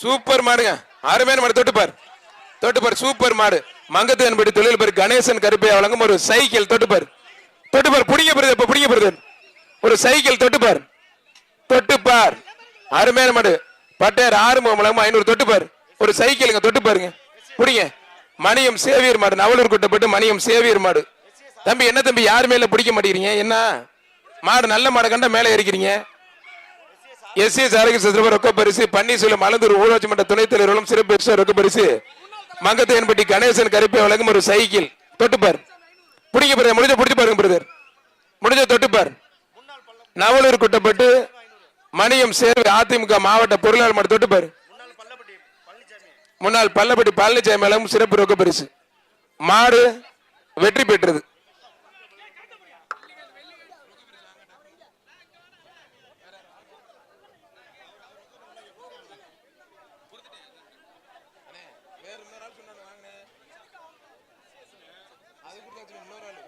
Super மாடுங்க, அருமையான மாடு. தொட்டுப்பார் சூப்பர் மாடு. மங்கத்தேன்படி தொழில் பேர் கணேசன் கருப்பையா வழங்கும் ஒரு சைக்கிள். தொட்டுப்பார் புடிங்க பிரதர், இப்ப புடிங்க பிரதர். ஒரு சைக்கிள் தொட்டுப்பார் அருமையான மாடு. பட்டையார் ஆறுமுகம் வழங்கும் 500 தொட்டுப்பார். ஒரு சைக்கிளுங்க, தொட்டுப்பாருங்க, புடிங்க. மணியம் சேவியர் மாடு, நவலூர் குட்டப்பட்டு மணியம் சேவியர் மாடு. தம்பி என்ன தம்பி யாரு மேல பிடிக்க மாட்டேங்கிறீங்க? என்ன மாடு நல்ல மாடு கண்டா மேல ஏறிக்கிறீங்க? எஸ் ஆரோக்கிய ரொக்க பரிசு பன்னீர்செல்வம் மலந்தூர் ஊராட்சி மன்ற துணைத் தலைவர்களும் சிறப்பு ரொக்க பரிசு மங்கத்தேன்பட்டி கணேசன் கருப்பை வழங்கும் ஒரு சைக்கிள். தொட்டுப்பார் புடிங்க பிரதர், முடிஞ்ச பிடிச்சு பாருங்க பிரதர், முடிஞ்ச தொட்டுப்பார். நவலூர் குட்டப்பட்டு மணியம் சேர்வை அதிமுக மாவட்ட பொருளாளர் மாடு. தொட்டுப்பார் முன்னாள் பல்லப்பட்டி பழனிசாமி வழங்கும் சிறப்பு ரொக்க பரிசு. மாடு வெற்றி பெற்றது. அது